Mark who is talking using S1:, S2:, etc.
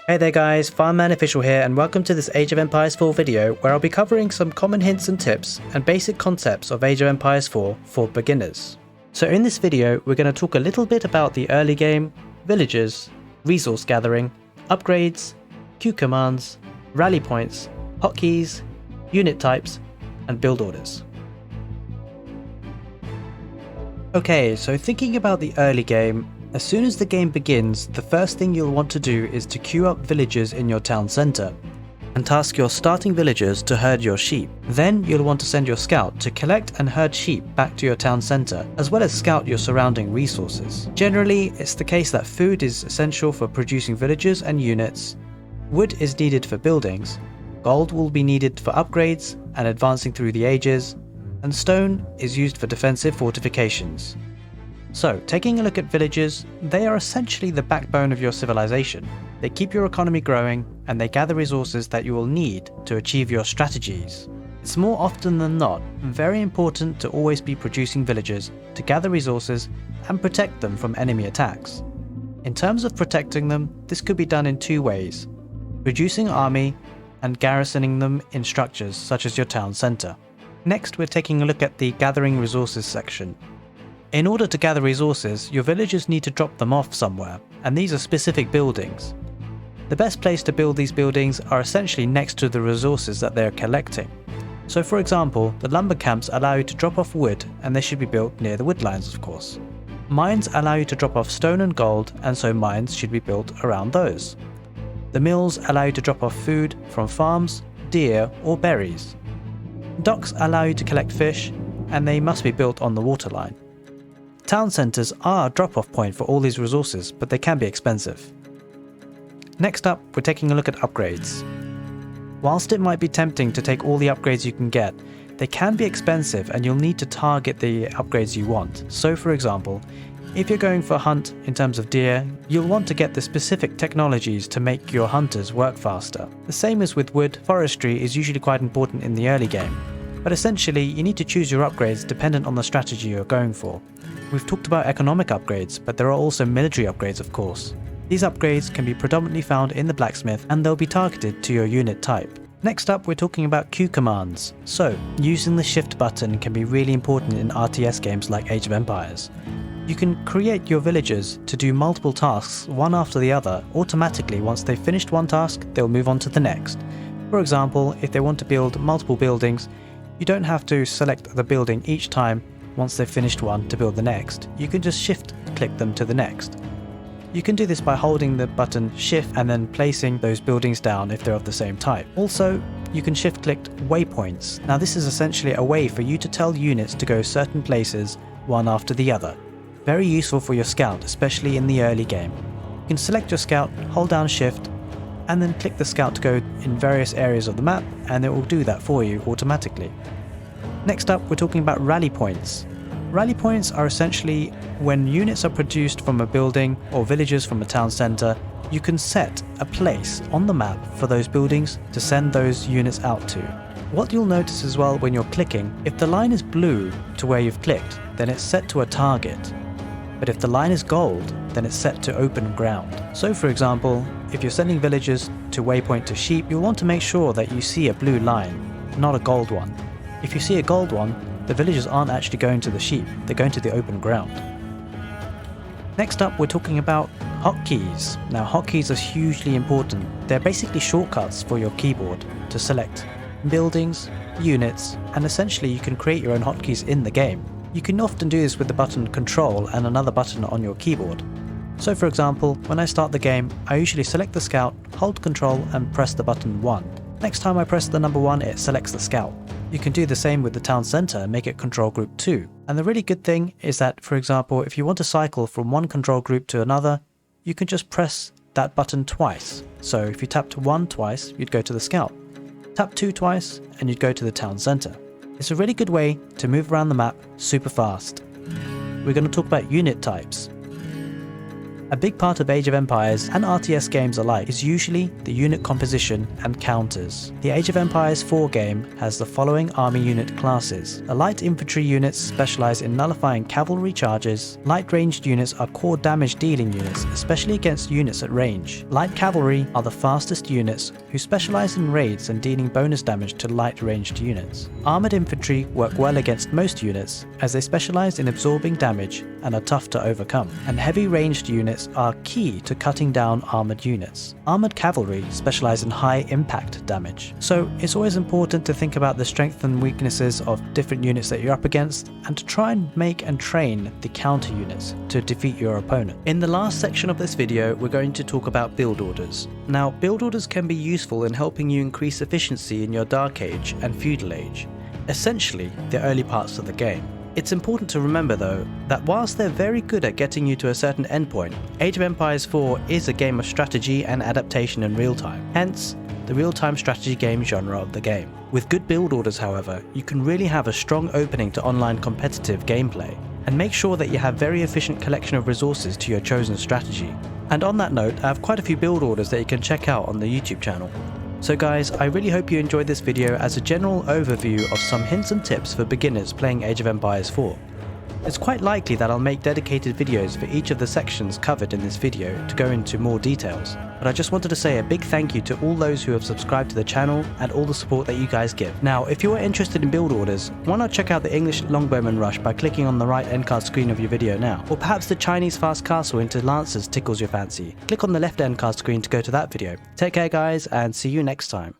S1: Hey there guys, Farmman Official here and welcome to this Age of Empires 4 video where I'll be covering some common hints and tips and basic concepts of Age of Empires 4 for beginners. So in this video we're going to talk a little bit about the early game, villages, resource gathering, upgrades, queue commands, rally points, hotkeys, unit types, and build orders. Okay, so thinking about the early game, as soon as the game begins, the first thing you'll want to do is to queue up villagers in your town centre and task your starting villagers to herd your sheep. Then you'll want to send your scout to collect and herd sheep back to your town centre, as well as scout your surrounding resources. Generally, it's the case that food is essential for producing villagers and units, wood is needed for buildings, gold will be needed for upgrades and advancing through the ages, and stone is used for defensive fortifications. So, taking a look at villages, they are essentially the backbone of your civilization. They keep your economy growing, and they gather resources that you will need to achieve your strategies. It's more often than not very important to always be producing villagers to gather resources and protect them from enemy attacks. In terms of protecting them, this could be done in two ways: reducing army and garrisoning them in structures such as your town centre. Next, we're taking a look at the gathering resources section. In order to gather resources, your villagers need to drop them off somewhere, and these are specific buildings. The best place to build these buildings are essentially next to the resources that they are collecting. So for example, the lumber camps allow you to drop off wood, and they should be built near the wood lines of course. Mines allow you to drop off stone and gold, and so mines should be built around those. The mills allow you to drop off food from farms, deer or berries. Docks allow you to collect fish, and they must be built on the waterline. Town centres are a drop-off point for all these resources, but they can be expensive. Next up, we're taking a look at upgrades. Whilst it might be tempting to take all the upgrades you can get, they can be expensive and you'll need to target the upgrades you want. So for example, if you're going for a hunt in terms of deer, you'll want to get the specific technologies to make your hunters work faster. The same as with wood, forestry is usually quite important in the early game. But essentially, you need to choose your upgrades dependent on the strategy you're going for. We've talked about economic upgrades, but there are also military upgrades of course. These upgrades can be predominantly found in the blacksmith and they'll be targeted to your unit type. Next up, we're talking about queue commands. So, using the shift button can be really important in RTS games like Age of Empires. You can create your villagers to do multiple tasks one after the other automatically. Once they've finished one task, they'll move on to the next. For example, if they want to build multiple buildings, you don't have to select the building each time once they've finished one to build the next. You can just shift click them to the next. You can do this by holding the button shift and then placing those buildings down if they're of the same type. Also, you can shift click waypoints. Now this is essentially a way for you to tell units to go certain places one after the other. Very useful for your scout, especially in the early game. You can select your scout, hold down shift, and then click the scout to go in various areas of the map, and it will do that for you automatically. Next up, we're talking about rally points. Rally points are essentially when units are produced from a building or villagers from a town centre, you can set a place on the map for those buildings to send those units out to. What you'll notice as well when you're clicking, if the line is blue to where you've clicked, then it's set to a target. But if the line is gold, then it's set to open ground. So for example, if you're sending villagers to waypoint to sheep, you'll want to make sure that you see a blue line, not a gold one. If you see a gold one, the villagers aren't actually going to the sheep, they're going to the open ground. Next up, we're talking about hotkeys. Now hotkeys are hugely important. They're basically shortcuts for your keyboard to select buildings, units, and essentially you can create your own hotkeys in the game. You can often do this with the button Control and another button on your keyboard. So for example, when I start the game, I usually select the scout, hold Control and press the button 1. Next time I press the number 1, it selects the scout. You can do the same with the town centre and make it control group 2. And the really good thing is that, for example, if you want to cycle from one control group to another, you can just press that button twice. So if you tapped 1 twice, you'd go to the scout. Tap 2 twice and you'd go to the town centre. It's a really good way to move around the map super fast. We're going to talk about unit types. A big part of Age of Empires and RTS games alike is usually the unit composition and counters. The Age of Empires 4 game has the following army unit classes. The light infantry units specialize in nullifying cavalry charges. Light ranged units are core damage dealing units, especially against units at range. Light cavalry are the fastest units who specialize in raids and dealing bonus damage to light ranged units. Armored infantry work well against most units as they specialize in absorbing damage and are tough to overcome. And heavy ranged units are key to cutting down armored units. Armored cavalry specialize in high impact damage. So it's always important to think about the strengths and weaknesses of different units that you're up against and to try and make and train the counter units to defeat your opponent. In the last section of this video, we're going to talk about build orders. Now, build orders can be useful in helping you increase efficiency in your Dark Age and Feudal Age, essentially the early parts of the game. It's important to remember though, that whilst they're very good at getting you to a certain endpoint, Age of Empires 4 is a game of strategy and adaptation in real time, hence the real-time strategy game genre of the game. With good build orders however, you can really have a strong opening to online competitive gameplay, and make sure that you have very efficient collection of resources to your chosen strategy. And on that note, I have quite a few build orders that you can check out on the YouTube channel. So guys, I really hope you enjoyed this video as a general overview of some hints and tips for beginners playing Age of Empires 4. It's quite likely that I'll make dedicated videos for each of the sections covered in this video to go into more details, but I just wanted to say a big thank you to all those who have subscribed to the channel and all the support that you guys give. Now, if you are interested in build orders, why not check out the English Longbowman Rush by clicking on the right end card screen of your video now, or perhaps the Chinese Fast Castle into Lancers tickles your fancy. Click on the left end card screen to go to that video. Take care guys, and see you next time.